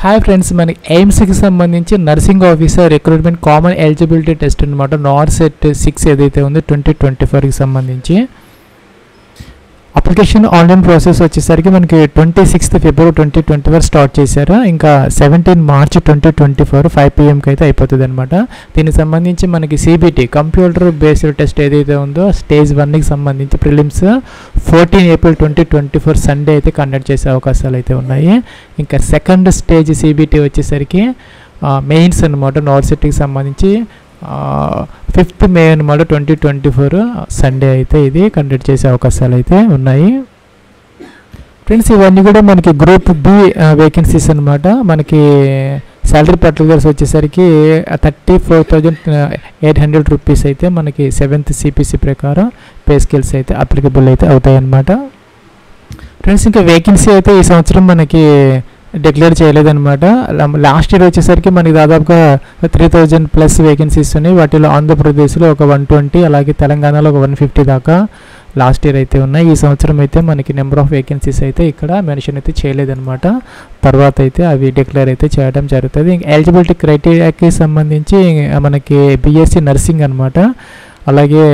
Hi friends, మనకి ఎయిమ్స్కి సంబంధించి nursing officer recruitment common eligibility test అనమాట. నార్సెట్ 6 ఏదైతే ఉందో 2024కి సంబంధించి అప్లికేషన్ ఆన్లైన్ ప్రాసెస్ వచ్చేసరికి మనకి 26th February 2024 స్టార్ట్ చేశారు. ఇంకా 17 March 2024 5 PM అయితే అయిపోతుంది అనమాట. దీనికి సంబంధించి మనకి CBT కంప్యూటర్ బేస్డ్ టెస్ట్ ఏదైతే ఉందో స్టేజ్ 1కి సంబంధించి ప్రిలిమ్స్ 14 April 2024 సండే అయితే కండక్ట్ చేసే అవకాశాలు అయితే ఉన్నాయి. ఇంకా సెకండ్ స్టేజ్ CBT వచ్చేసరికి మెయిన్స్ అనమాట. నార్సెట్కి సంబంధించి 5th May అనమాట 2024 సండే అయితే ఇది కండక్ట్ చేసే అవకాశాలు అయితే ఉన్నాయి. ఫ్రెండ్స్, ఇవన్నీ కూడా మనకి గ్రూప్ బి వేకెన్సీస్ అనమాట. మనకి శాలరీ పర్టికులర్స్ వచ్చేసరికి 34,800 రూపీస్ అయితే మనకి 7th CPC ప్రకారం పే స్కేల్స్ అయితే అప్లికబుల్ అయితే అవుతాయి అన్నమాట. ఫ్రెండ్స్, ఇంకా వేకెన్సీ అయితే ఈ సంవత్సరం మనకి డిక్లేర్ చేయలేదన్నమాట. లాస్ట్ ఇయర్ వచ్చేసరికి మనకి దాదాపుగా 3,000+ వేకెన్సీస్ ఉన్నాయి. వాటిలో ఆంధ్రప్రదేశ్లో ఒక 120, అలాగే తెలంగాణలో ఒక 150 దాకా లాస్ట్ ఇయర్ అయితే ఉన్నాయి. ఈ సంవత్సరం అయితే మనకి నెంబర్ ఆఫ్ వేకెన్సీస్ అయితే ఇక్కడ మెన్షన్ అయితే చేయలేదన్నమాట. తర్వాత అయితే అవి డిక్లేర్ అయితే చేయడం జరుగుతుంది. ఎలిజిబిలిటీ క్రైటీరియాకి సంబంధించి మనకి BSc నర్సింగ్ అనమాట. అలాగే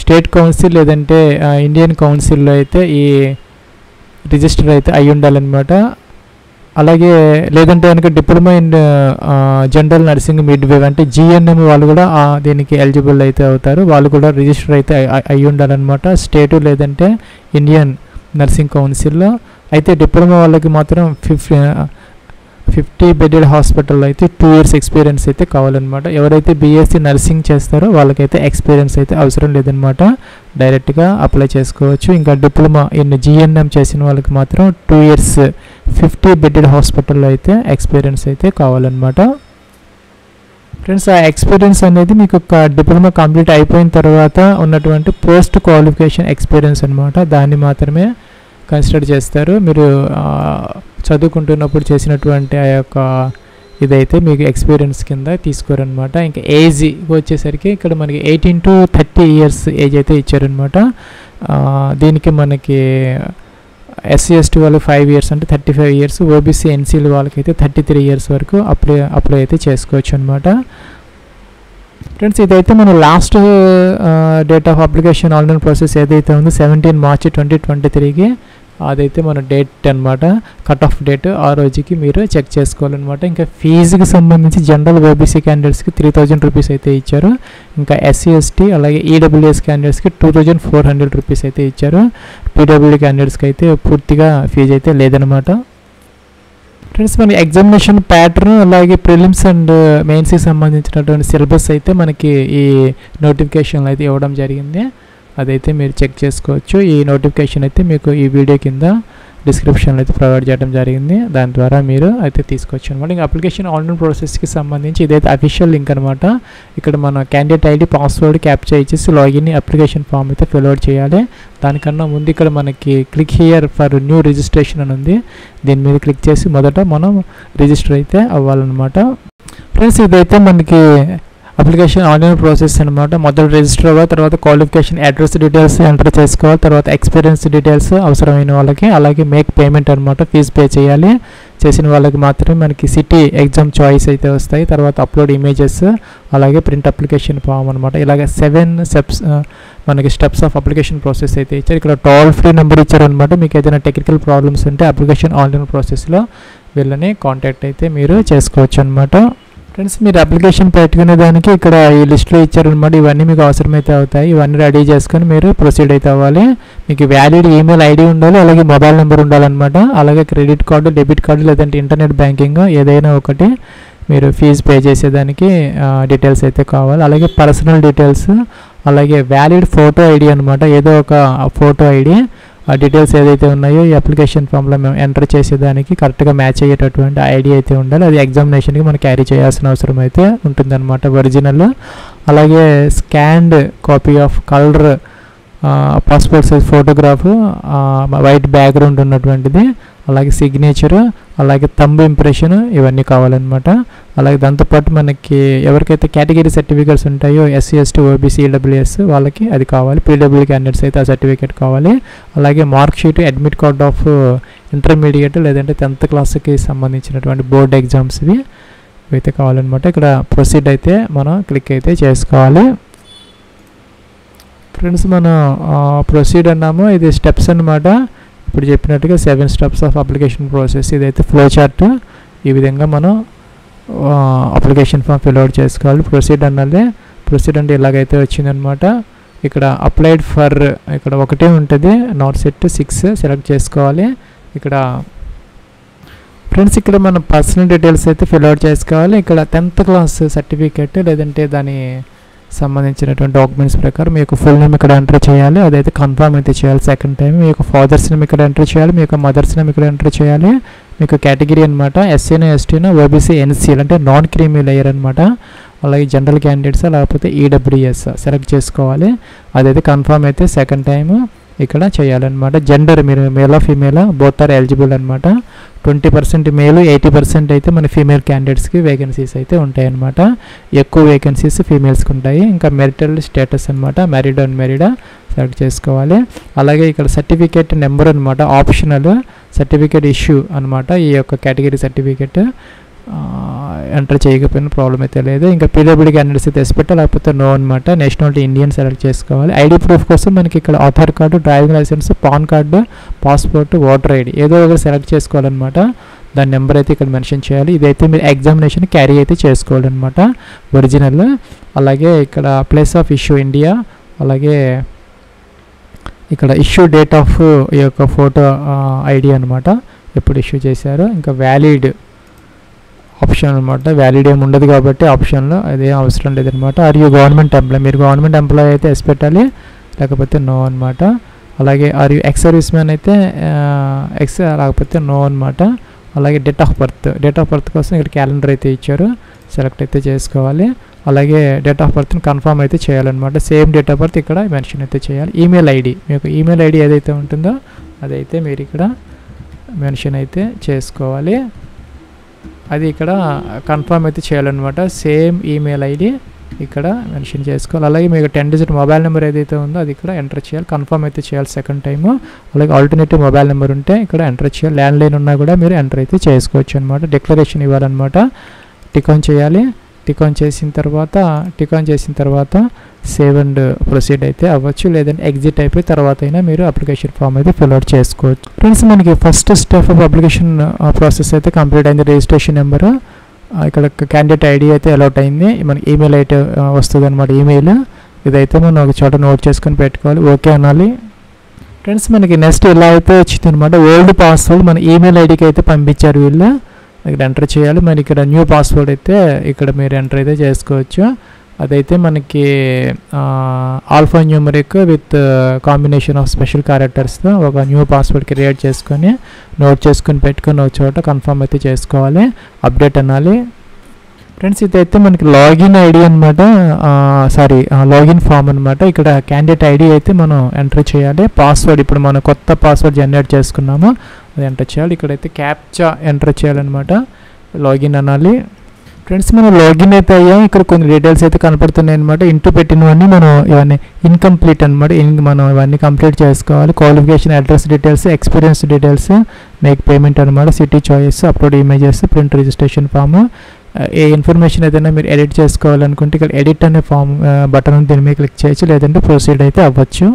స్టేట్ కౌన్సిల్ లేదంటే ఇండియన్ కౌన్సిల్లో అయితే ఈ రిజిస్టర్ అయితే అయి ఉండాలన్నమాట. అలాగే లేదంటే కనుక డిప్లొమా ఇన్ జనరల్ నర్సింగ్ మిడ్వేవ్ అంటే GNM వాళ్ళు కూడా దీనికి ఎలిజిబుల్ అయితే అవుతారు. వాళ్ళు కూడా రిజిస్టర్ అయితే అయి ఉండాలన్నమాట. స్టేటు లేదంటే ఇండియన్ నర్సింగ్ కౌన్సిల్లో. అయితే డిప్లొమా వాళ్ళకి మాత్రం 50 బెడెడ్ హాస్పిటల్లో అయితే 2 years ఎక్స్పీరియన్స్ అయితే కావాలన్నమాట. ఎవరైతే BSc నర్సింగ్ చేస్తారో వాళ్ళకైతే ఎక్స్పీరియన్స్ అయితే అవసరం లేదనమాట. డైరెక్ట్గా అప్లై చేసుకోవచ్చు. ఇంకా డిప్లొమా ఇన్ GNM చేసిన వాళ్ళకి మాత్రం 2 years 50 బెడెడ్ హాస్పిటల్లో అయితే ఎక్స్పీరియన్స్ అయితే కావాలన్నమాట. ఫ్రెండ్స్, ఆ ఎక్స్పీరియన్స్ అనేది మీకు ఒక డిప్లొమా కంప్లీట్ అయిపోయిన తర్వాత ఉన్నటువంటి పోస్ట్ క్వాలిఫికేషన్ ఎక్స్పీరియన్స్ అనమాట. దాన్ని మాత్రమే కన్సిడర్ చేస్తారు. మీరు చదువుకుంటున్నప్పుడు చేసినటువంటి ఆ యొక్క ఇదైతే మీకు ఎక్స్పీరియన్స్ కింద తీసుకోరనమాట. ఇంకా ఏజ్ వచ్చేసరికి ఇక్కడ మనకి 18 to 30 years ఏజ్ అయితే ఇచ్చారనమాట. దీనికి మనకి SC ST వాళ్ళకి 5 years అంటే 35 years, OBC NCL వాళ్ళకైతే 33 years వరకు అప్లై అయితే చేసుకోవచ్చు అనమాట. ఫ్రెండ్స్, ఇదైతే మన last date of application online process ఏదైతే ఉందో 17 March 2023కి అదైతే మన డేట్ అనమాట. కట్ ఆఫ్ డేట్ ఆ రోజుకి మీరు చెక్ చేసుకోవాలన్నమాట. ఇంకా ఫీజుకి సంబంధించి జనరల్ OBC క్యాండిడేట్స్కి 3,000 రూపీస్ అయితే ఇచ్చారు. ఇంకా SC ST అలాగే EWS క్యాండిడేట్స్కి 2,400 రూపీస్ అయితే ఇచ్చారు. PWD క్యాండిడేట్స్కి అయితే పూర్తిగా ఫీజు అయితే లేదనమాట. ఫ్రెండ్స్, మన ఎగ్జామినేషన్ ప్యాటర్న్ అలాగే ప్రిలిమ్స్ అండ్ మెయిన్స్కి సంబంధించినటువంటి సిలబస్ అయితే మనకి ఈ నోటిఫికేషన్లు అయితే ఇవ్వడం జరిగింది. అదైతే మీరు చెక్ చేసుకోవచ్చు. ఈ నోటిఫికేషన్ అయితే మీకు ఈ వీడియో కింద డిస్క్రిప్షన్లో అయితే ప్రొవైడ్ చేయడం జరిగింది. దాని ద్వారా మీరు అయితే తీసుకోవచ్చు అనమాట. ఇంకా అప్లికేషన్ ఆన్లైన్ ప్రాసెస్కి సంబంధించి ఇదైతే అఫీషియల్ లింక్ అనమాట. ఇక్కడ మన క్యాండిడేట్ ID పాస్వర్డ్ క్యాప్చర్ ఇచ్చేసి లాగిన్ అప్లికేషన్ ఫామ్ అయితే ఫిల్ అవుట్ చేయాలి. దానికన్నా ముందు ఇక్కడ మనకి click here for new registration అని ఉంది. దీని మీద క్లిక్ చేసి మొదట మనం రిజిస్టర్ అయితే అవ్వాలన్నమాట. ఫ్రెండ్స్, ఇదైతే మనకి అప్లికేషన్ ఆన్లైన్ ప్రాసెస్ అనమాట. మొదట రిజిస్టర్ అవ్వాలి, తర్వాత క్వాలిఫికేషన్ అడ్రస్ డీటెయిల్స్ ఎంటర్ చేసుకోవాలి, తర్వాత ఎక్స్పీరియన్స్ డీటెయిల్స్ అవసరమైన వాళ్ళకి, అలాగే మేక్ పేమెంట్ అనమాట. ఫీజ్ పే చేయాలి. చేసిన వాళ్ళకి మాత్రమే మనకి సిటీ ఎగ్జామ్ చాయిస్ అయితే వస్తాయి. తర్వాత అప్లోడ్ ఇమేజెస్, అలాగే ప్రింట్ అప్లికేషన్ ఫామ్ అనమాట. ఇలాగ 7 steps మనకి స్టెప్స్ ఆఫ్ అప్లికేషన్ ప్రాసెస్ అయితే ఇచ్చారు. ఇక్కడ టోల్ ఫ్రీ నెంబర్ ఇచ్చారనమాట. మీకు ఏదైనా టెక్నికల్ ప్రాబ్లమ్స్ ఉంటే అప్లికేషన్ ఆన్లైన్ ప్రాసెస్లో వీళ్ళని కాంటాక్ట్ అయితే మీరు చేసుకోవచ్చు అనమాట. ఫ్రెండ్స్, మీరు అప్లికేషన్ పెట్టుకునే దానికి ఇక్కడ ఈ లిస్ట్లో ఇచ్చారనమాట. ఇవన్నీ మీకు అవసరమైతే అవుతాయి. ఇవన్నీ రెడీ చేసుకొని మీరు ప్రొసీడ్ అయితే అవ్వాలి. మీకు వ్యాలిడ్ ఈమెయిల్ ID ఉండాలి, అలాగే మొబైల్ నెంబర్ ఉండాలన్నమాట. అలాగే క్రెడిట్ కార్డు, డెబిట్ కార్డు లేదంటే ఇంటర్నెట్ బ్యాంకింగ్ ఏదైనా ఒకటి మీరు ఫీజు పే చేసేదానికి డీటెయిల్స్ అయితే కావాలి. అలాగే పర్సనల్ డీటెయిల్స్, అలాగే వ్యాలిడ్ ఫోటో ID అనమాట. ఏదో ఒక ఫోటో ID ఆ డీటెయిల్స్ ఏదైతే ఉన్నాయో ఈ అప్లికేషన్ ఫామ్లో మేము ఎంటర్ చేసేదానికి కరెక్ట్గా మ్యాచ్ అయ్యేటటువంటి ID అయితే ఉండాలి. అది ఎగ్జామినేషన్కి మనం క్యారీ చేయాల్సిన అవసరం అయితే ఉంటుందన్నమాట. ఒరిజినల్, అలాగే scanned copy of colour passport size photograph, white background ఉన్నటువంటిది, అలాగే సిగ్నేచరు, అలాగే థంబ్ ఇంప్రెషన్ ఇవన్నీ కావాలన్నమాట. అలాగే దాంతోపాటు మనకి ఎవరికైతే కేటగిరీ సర్టిఫికేట్స్ ఉంటాయో ఎస్సీ ఎస్టీ ఓబీసీ ఈడబ్ల్యూఎస్ వాళ్ళకి అది కావాలి. పీడబ్ల్యూ క్యాండిడేట్స్ అయితే ఆ సర్టిఫికేట్ కావాలి. అలాగే mark sheet, admit card of intermediate లేదంటే 10th క్లాస్కి సంబంధించినటువంటి బోర్డ్ ఎగ్జామ్స్వి అయితే కావాలన్నమాట. ఇక్కడ ప్రొసీడ్ అయితే మనం క్లిక్ అయితే చేసుకోవాలి. ఫ్రెండ్స్ మనం ప్రొసీడ్ అన్నాము, ఇది స్టెప్స్ అన్నమాట. ఇప్పుడు చెప్పినట్టుగా 7 స్టెప్స్ ఆఫ్ అప్లికేషన్ ప్రాసెస్. ఇదైతే ఫ్లో చార్ట్. ఈ విధంగా మనం అప్లికేషన్ ఫామ్ ఫిల్అవుట్ చేసుకోవాలి. ప్రొసీడ్ అన్నదే. ప్రొసీడ్ అంటే ఇలాగైతే వచ్చిందనమాట. ఇక్కడ అప్లైడ్ ఫర్ ఇక్కడ ఒకటే ఉంటుంది, నాట్ సెట్ 6 సెలెక్ట్ చేసుకోవాలి. ఇక్కడ ఫ్రెండ్స్ ఇక్కడ మన పర్సనల్ డీటెయిల్స్ అయితే ఫిల్అవుట్ చేసుకోవాలి. ఇక్కడ 10th క్లాస్ సర్టిఫికేట్ లేదంటే దాని సంబంధించినటువంటి డాక్యుమెంట్స్ ప్రకారం మీ యొక్క ఫుల్ నేమ్ ఇక్కడ ఎంటర్ చేయాలి. అదైతే కన్ఫర్మ్ అయితే చేయాలి. సెకండ్ టైం మీ యొక్క ఫాదర్స్ నేమ్ ఇక్కడ ఎంటర్ చేయాలి, మీ యొక్క మదర్స్ నేమ్ ఇక్కడ ఎంటర్ చేయాలి. మీకు కేటగిరీ అనమాట ఎస్సీనా ఎస్టీనా ఓబీసీ ఎన్సీఎల్ అంటే నాన్ క్రీమీ లేయర్ అనమాట. అలాగే జనరల్ క్యాండిడేట్స్ లేకపోతే ఈడబ్ల్యూఎస్ సెలెక్ట్ చేసుకోవాలి. అదైతే కన్ఫర్మ్ అయితే సెకండ్ టైం ఇక్కడ చేయాలన్నమాట. జెండర్ మీరు మేలా ఫీమేలా బోత్ ఆర్ ఎలిజిబుల్ అనమాట. 20% మేలు, 80% అయితే మన ఫీమేల్ క్యాండిడేట్స్కి వేకెన్సీస్ అయితే ఉంటాయన్నమాట. ఎక్కువ వేకెన్సీస్ ఫీమేల్స్కి ఉంటాయి. ఇంకా మెరిటల్ స్టేటస్ అనమాట, మ్యారీడ్ అన్మ్యారీడా సెలెక్ట్ చేసుకోవాలి. అలాగే ఇక్కడ సర్టిఫికేట్ నెంబర్ అనమాట, ఆప్షనల్ సర్టిఫికేట్ ఇష్యూ అనమాట. ఈ యొక్క కేటగిరీ సర్టిఫికేట్ ఎంటర్ చేయకపోయిన ప్రాబ్లం అయితే లేదు. ఇంకా పీడబ్ల్యూడీ క్యాండిడేట్స్ అయితే ఎస్ పెట్టాలి, లేకపోతే నో అనమాట. నేషనాలిటీ ఇండియన్ సెలెక్ట్ చేసుకోవాలి. ఐడి ప్రూఫ్ కోసం మనకి ఇక్కడ Aadhaar card, driving licence, PAN card, passport, voter ID ఏదో ఒకటి సెలెక్ట్ చేసుకోవాలన్నమాట. దాని నెంబర్ అయితే ఇక్కడ మెన్షన్ చేయాలి. ఇదైతే మీరు ఎగ్జామినేషన్ క్యారీ అయితే చేసుకోవాలన్నమాట ఒరిజినల్. అలాగే ఇక్కడ ప్లేస్ ఆఫ్ ఇష్యూ ఇండియా, అలాగే ఇక్కడ ఇష్యూ డేట్ ఆఫ్ ఈ యొక్క ఫోటో ఐడి అనమాట, ఎప్పుడు ఇష్యూ చేశారో. ఇంకా వ్యాలిడ్ ఆప్షన్ అనమాట, వ్యాలిడ్ ఏమి ఉండదు కాబట్టి ఆప్షన్లో అదేం అవసరం లేదనమాట. ఆర్ యూ గవర్నమెంట్ ఎంప్లాయ్, మీరు గవర్నమెంట్ ఎంప్లాయ్ అయితే ఎస్ పెట్టాలి, లేకపోతే నో అనమాట. అలాగే are you ex serviceman అయితే ఎక్స్, లేకపోతే నో అనమాట. అలాగే డేట్ ఆఫ్ బర్త్ కోసం ఇక్కడ క్యాలెండర్ అయితే ఇచ్చారు, సెలెక్ట్ అయితే చేసుకోవాలి. అలాగే డేట్ ఆఫ్ బర్త్ని కన్ఫర్మ్ అయితే చేయాలన్నమాట. సేమ్ డేట్ ఆఫ్ బర్త్ ఇక్కడ మెన్షన్ అయితే చేయాలి. ఈమెయిల్ ఐడి, మీకు ఈమెయిల్ ఐడి ఏదైతే ఉంటుందో అదైతే మీరు ఇక్కడ మెన్షన్ అయితే చేసుకోవాలి. అది ఇక్కడ కన్ఫర్మ్ అయితే చేయాలన్నమాట. సేమ్ ఈమెయిల్ ఐడి ఇక్కడ మెన్షన్ చేసుకోవాలి. అలాగే మీకు 10 డిజిట్ మొబైల్ నెంబర్ ఏదైతే ఉందో అది ఇక్కడ ఎంటర్ చేయాలి, కన్ఫర్మ్ అయితే చేయాలి సెకండ్ టైము. అలాగే ఆల్టర్నేటివ్ మొబైల్ నెంబర్ ఉంటే ఇక్కడ ఎంటర్ చేయాలి. ల్యాండ్లైన్ ఉన్నా కూడా మీరు ఎంటర్ అయితే చేసుకోవచ్చు అనమాట. డిక్లరేషన్ ఇవ్వాలన్నమాట. టిక్ ఆన్ చేయాలి. టిక్ ఆన్ చేసిన తర్వాత సేవ్ అండ్ ప్రొసీడ్ అయితే అవ్వచ్చు, లేదంటే ఎగ్జిట్ అయిపోయి తర్వాత అయినా మీరు అప్లికేషన్ ఫామ్ అయితే ఫిల్అవుట్ చేసుకోవచ్చు. ఫ్రెండ్స్ మనకి first step of application process అయితే కంప్లీట్ అయింది. రిజిస్ట్రేషన్ నెంబరు, ఇక్కడ క్యాండిడేట్ ఐడి అయితే అలౌట్ అయింది. మనకి ఈమెయిల్ అయితే వస్తుంది అనమాట, ఈమెయిల్. ఇదైతే మనం ఒక చోట నోట్ చేసుకొని పెట్టుకోవాలి, ఓకే అనాలి. ఫ్రెండ్స్ మనకి నెక్స్ట్ ఇలా అయితే వచ్చింది అనమాట. ఓల్డ్ పాస్వర్డ్ మన ఈమెయిల్ ఐడికి అయితే పంపించారు వీళ్ళు, ఇక్కడ ఎంటర్ చేయాలి. మరి ఇక్కడ న్యూ పాస్వర్డ్ అయితే ఇక్కడ మీరు ఎంటర్ అయితే చేసుకోవచ్చు. అదైతే మనకి alpha numeric with combination of special క్యారెక్టర్స్తో ఒక న్యూ పాస్వర్డ్ క్రియేట్ చేసుకొని నోట్ చేసుకొని పెట్టుకొని ఒక చోట కన్ఫర్మ్ అయితే చేసుకోవాలి, అప్డేట్ అనాలి. ఫ్రెండ్స్ ఇదైతే మనకి లాగిన్ ఐడి అనమాట, లాగిన్ ఫామ్ అనమాట. ఇక్కడ క్యాండిడేట్ ఐడి అయితే మనం ఎంటర్ చేయాలి. పాస్వర్డ్ ఇప్పుడు మనం కొత్త పాస్వర్డ్ జనరేట్ చేసుకున్నాము, అది ఎంటర్ చేయాలి. ఇక్కడైతే క్యాప్చా ఎంటర్ చేయాలన్నమాట, లాగిన్ అనాలి. ఫ్రెండ్స్ మనం లాగిన్ అయితే అయ్యాం. ఇక్కడ కొన్ని డీటెయిల్స్ అయితే కనపడుతున్నాయి అనమాట. ఇంటూ పెట్టినవన్నీ మనం ఇవన్నీ ఇన్కంప్లీట్ అనమాట, మనం ఇవన్నీ కంప్లీట్ చేసుకోవాలి. Qualification, address details, experience details, make payment అనమాట, city choice, upload images, print registration form. ఏ ఇన్ఫర్మేషన్ ఏదైనా మీరు ఎడిట్ చేసుకోవాలనుకుంటే ఇక్కడ ఎడిట్ అనే ఫామ్ బటన్ ఉంది, దీని మీద క్లిక్ చేయొచ్చు, లేదంటే ప్రొసీడ్ అయితే అవ్వచ్చు.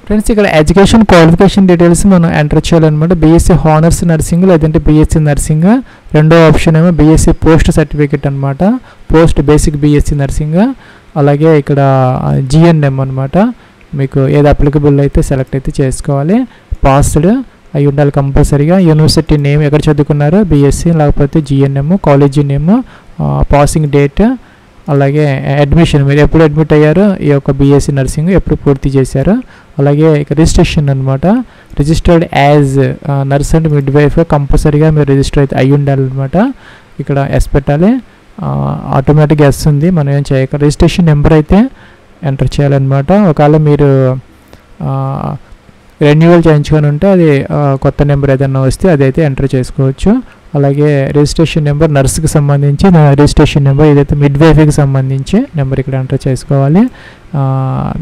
ఫ్రెండ్స్ ఇక్కడ ఎడ్యుకేషన్ క్వాలిఫికేషన్ డీటెయిల్స్ మనం ఎంటర్ చేయాలన్నమాట. బీఎస్సీ హానర్స్ నర్సింగ్ లేదంటే బీఎస్సీ నర్సింగ్. రెండో ఆప్షన్ ఏమో బీఎస్సీ పోస్ట్ సర్టిఫికేట్ అనమాట, పోస్ట్ బేసిక్ బీఎస్సీ నర్సింగ్. అలాగే ఇక్కడ జిఎన్ఎం అనమాట, మీకు ఏది అప్లికబుల్ అయితే సెలెక్ట్ అయితే చేసుకోవాలి. పాస్డ్ అయి ఉండాలి కంపల్సరీగా. యూనివర్సిటీ నేమ్ ఎక్కడ చదువుకున్నారో బీఎస్సీ, లేకపోతే GNM, college name, passing date, అలాగే అడ్మిషన్ మీరు ఎప్పుడు అడ్మిట్ అయ్యారో, ఈ యొక్క బీఎస్సీ నర్సింగ్ ఎప్పుడు పూర్తి చేశారో. అలాగే ఇక రిజిస్ట్రేషన్ అనమాట, registered as nurse and mid wife కంపల్సరీగా మీరు రిజిస్టర్ అయితే అయ్యి ఉండాలన్నమాట. ఇక్కడ ఎస్ పెట్టాలి, ఆటోమేటిక్గా ఎస్ ఉంది, మనం ఏం చేయక. రిజిస్ట్రేషన్ నెంబర్ అయితే ఎంటర్ చేయాలన్నమాట. ఒకవేళ మీరు రెన్యువల్ చేయించుకొని ఉంటే అది కొత్త నెంబర్ ఏదైనా వస్తే అదైతే ఎంటర్ చేసుకోవచ్చు. అలాగే రిజిస్ట్రేషన్ నెంబర్ నర్స్కి సంబంధించి రిజిస్ట్రేషన్ నెంబర్, ఏదైతే మిడ్ వైఫ్కి సంబంధించి నెంబర్ ఇక్కడ ఎంటర్ చేసుకోవాలి.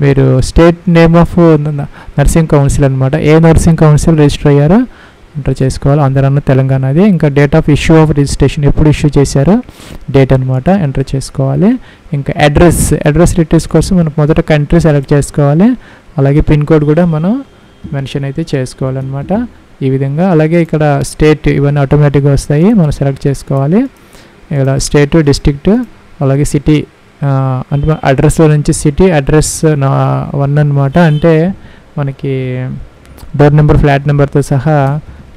మీరు state name of nursing council అనమాట, ఏ నర్సింగ్ కౌన్సిల్ రిజిస్టర్ అయ్యారో ఎంటర్ చేసుకోవాలి. అందరూ తెలంగాణది. ఇంకా date of issue of registration, ఎప్పుడు ఇష్యూ చేశారో డేట్ అనమాట ఎంటర్ చేసుకోవాలి. ఇంకా అడ్రస్ డీటెయిల్స్ కోసం మనం మొదట కంట్రీ సెలెక్ట్ చేసుకోవాలి. అలాగే పిన్ కోడ్ కూడా మనం మెన్షన్ అయితే చేసుకోవాలన్నమాట ఈ విధంగా. అలాగే ఇక్కడ స్టేట్ ఇవన్నీ ఆటోమేటిక్గా వస్తాయి, మనం సెలెక్ట్ చేసుకోవాలి. ఇక్కడ స్టేట్, డిస్ట్రిక్ట్, అలాగే సిటీ, అంటే అడ్రస్లో నుంచి సిటీ అడ్రస్ 1 అనమాట. అంటే మనకి డోర్ నెంబర్, ఫ్లాట్ నెంబర్తో సహా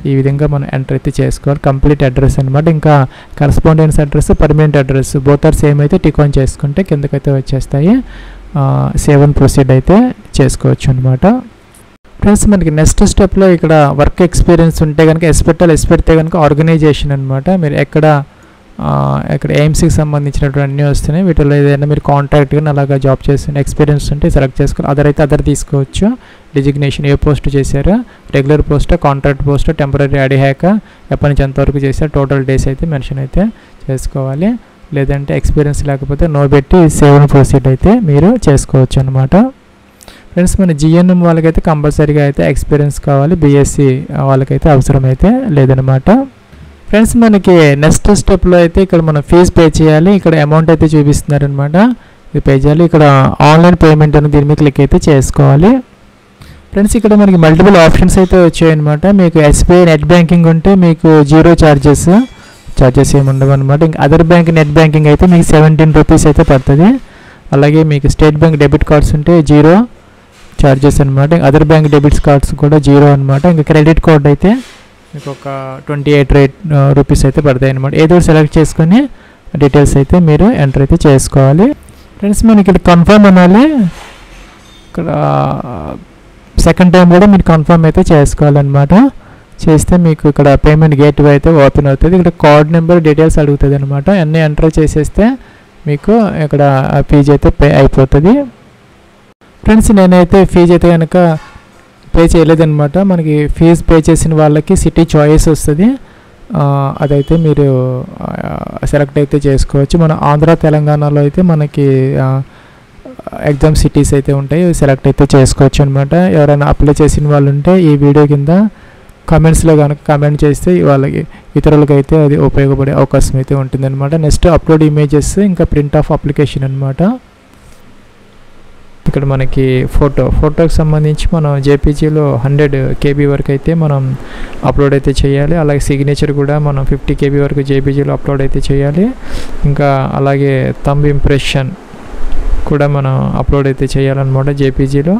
ఈ విధంగా మనం ఎంటర్ అయితే చేసుకోవాలి. కంప్లీట్ అడ్రస్ అనమాట. ఇంకా correspondence address, permanent address both are same అయితే టిక్ ఆన్ చేసుకుంటే కిందకైతే వచ్చేస్తాయి. సేవ్ అండ్ ప్రొసీడ్ అయితే చేసుకోవచ్చు అనమాట. ఫ్రెండ్స్ మనకి నెక్స్ట్ స్టెప్లో ఇక్కడ వర్క్ ఎక్స్పీరియన్స్ ఉంటే కనుక ఎస్ పెట్టాలి. ఎస్ పెడితే కనుక ఆర్గనైజేషన్ అనమాట. మీరు ఎక్కడ ఎయిమ్స్కి సంబంధించినటువంటి అన్నీ వస్తున్నాయి. వీటిలో ఏదైనా మీరు కాంట్రాక్ట్ కానీ అలాగా జాబ్ చేస్తున్న ఎక్స్పీరియన్స్ ఉంటే సెలెక్ట్ చేసుకోవాలి. అదర్ అయితే అదర్ తీసుకోవచ్చు. డిజిగ్నేషన్ ఏ పోస్ట్ చేశారో, రెగ్యులర్ పోస్టా, కాంట్రాక్ట్ పోస్టా, టెంపరీ అడిహాక, ఎప్పటి నుంచి ఎంతవరకు చేశారు, టోటల్ డేస్ అయితే మెన్షన్ అయితే చేసుకోవాలి. లేదంటే ఎక్స్పీరియన్స్ లేకపోతే నో పెట్టి సేవ్ అండ్ ప్రొసీడ్ అయితే మీరు చేసుకోవచ్చు అనమాట. ఫ్రెండ్స్ మన జిఎన్ఎం వాళ్ళకైతే కంపల్సరీగా అయితే ఎక్స్పీరియన్స్ కావాలి, బీఎస్సీ వాళ్ళకైతే అవసరం అయితే లేదనమాట. ఫ్రెండ్స్ మనకి నెక్స్ట్ స్టెప్లో అయితే ఇక్కడ మనం ఫీజు పే చేయాలి. ఇక్కడ అమౌంట్ అయితే చూపిస్తున్నారనమాట, ఇది పే చేయాలి. ఇక్కడ ఆన్లైన్ పేమెంట్ అని దీని మీద క్లిక్ అయితే చేసుకోవాలి. ఫ్రెండ్స్ ఇక్కడ మనకి మల్టిపుల్ ఆప్షన్స్ అయితే వచ్చాయన్నమాట. మీకు ఎస్బీఐ నెట్ బ్యాంకింగ్ ఉంటే మీకు 0 చార్జెస్ ఏమి ఉండవు అనమాట. ఇంకా అదర్ బ్యాంక్ నెట్ బ్యాంకింగ్ అయితే మీకు 17 రూపీస్ అయితే పడుతుంది. అలాగే మీకు స్టేట్ బ్యాంక్ డెబిట్ కార్డ్స్ ఉంటే 0 చార్జెస్ అనమాట. అదర్ బ్యాంక్ డెబిట్స్ కార్డ్స్ కూడా 0 అనమాట. ఇంకా క్రెడిట్ కార్డ్ అయితే మీకు ఒక 28 రూపీస్ అయితే పడతాయి అనమాట. ఏదో సెలెక్ట్ చేసుకొని డీటెయిల్స్ అయితే మీరు ఎంటర్ అయితే చేసుకోవాలి. ఫ్రెండ్స్ మనకి ఇక్కడ కన్ఫర్మ్ అనాలి. ఇక్కడ సెకండ్ టైం కూడా మీరు కన్ఫర్మ్ అయితే చేసుకోవాలన్నమాట. చేస్తే మీకు ఇక్కడ పేమెంట్ గేట్వే అయితే ఓపెన్ అవుతుంది. ఇక్కడ కార్డ్ నెంబర్ డీటెయిల్స్ అడుగుతుంది అనమాట. అన్నీ ఎంటర్ చేసేస్తే మీకు ఇక్కడ ఫీజు అయితే పే అయిపోతుంది. ఫ్రెండ్స్ నేనైతే ఫీజు అయితే కనుక పే చేయలేదన్నమాట. మనకి ఫీజు పే చేసిన వాళ్ళకి సిటీ చాయిస్ వస్తుంది, అదైతే మీరు సెలెక్ట్ అయితే చేసుకోవచ్చు. మన ఆంధ్ర తెలంగాణలో అయితే మనకి ఎగ్జామ్ సిటీస్ అయితే ఉంటాయి, సెలెక్ట్ అయితే చేసుకోవచ్చు అనమాట. ఎవరైనా అప్లై చేసిన వాళ్ళు ఉంటే ఈ వీడియో కింద కామెంట్స్లో కనుక కామెంట్ చేస్తే వాళ్ళకి ఇతరులకు అయితే అది ఉపయోగపడే అవకాశం అయితే ఉంటుందన్నమాట. నెక్స్ట్ అప్లోడ్ ఇమేజెస్, ఇంకా ప్రింట్ ఆఫ్ అప్లికేషన్ అనమాట. ఇక్కడ మనకి ఫోటోకి సంబంధించి మనం జేపీజీలో 100 KB వరకు అయితే మనం అప్లోడ్ అయితే చేయాలి. అలాగే సిగ్నేచర్ కూడా మనం 50 KB వరకు జేపీజీలో అప్లోడ్ అయితే చేయాలి. ఇంకా అలాగే థంబ్ ఇంప్రెషన్ కూడా మనం అప్లోడ్ అయితే చేయాలన్నమాట జేపీజీలో.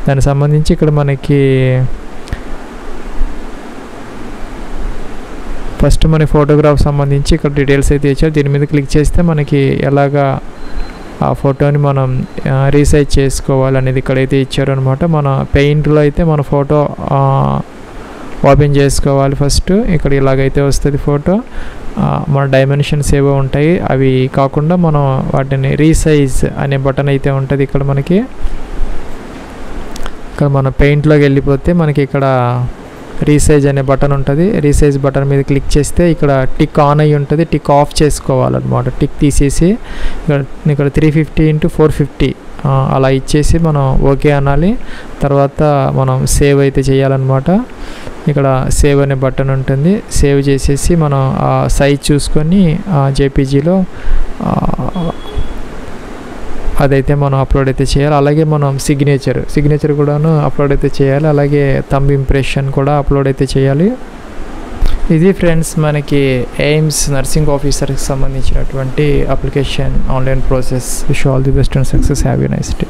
దానికి సంబంధించి ఇక్కడ మనకి ఫస్ట్ మన ఫోటోగ్రాఫ్ సంబంధించి ఇక్కడ డీటెయిల్స్ అయితే ఇచ్చారు. దీని మీద క్లిక్ చేస్తే మనకి ఎలాగా ఆ ఫోటోని మనం రీసైజ్ చేసుకోవాలనేది ఇక్కడైతే ఇచ్చారనమాట. మన పెయింట్లో అయితే మన ఫోటో ఓపెన్ చేసుకోవాలి ఫస్ట్. ఇక్కడ ఇలాగైతే వస్తుంది ఫోటో. మన డైమెన్షన్స్ ఏవో ఉంటాయి, అవి కాకుండా మనం వాటిని రీసైజ్ అనే బటన్ అయితే ఉంటుంది ఇక్కడ మనకి. ఇక్కడ మన పెయింట్లోకి వెళ్ళిపోతే మనకి ఇక్కడ రీసైజ్ అనే బటన్ ఉంటుంది. రీసైజ్ బటన్ మీద క్లిక్ చేస్తే ఇక్కడ టిక్ ఆన్ అయ్యి ఉంటుంది, టిక్ ఆఫ్ చేసుకోవాలన్నమాట. టిక్ తీసేసి ఇక్కడ 350x450 అలా ఇచ్చేసి మనం ఓకే అనాలి. తర్వాత మనం సేవ్ అయితే చేయాలన్నమాట. ఇక్కడ సేవ్ అనే బటన్ ఉంటుంది, సేవ్ చేసేసి మనం ఆ సైజ్ చూసుకొని జేపీజీలో అదైతే మనం అప్లోడ్ అయితే చేయాలి. అలాగే మనం సిగ్నేచర్ కూడాను అప్లోడ్ అయితే చేయాలి. అలాగే థంబ్ ఇంప్రెషన్ కూడా అప్లోడ్ అయితే చేయాలి. ఇది ఫ్రెండ్స్ మనకి ఎయిమ్స్ నర్సింగ్ ఆఫీసర్కి సంబంధించినటువంటి application online process. Wish all the best and success. Have a nice day.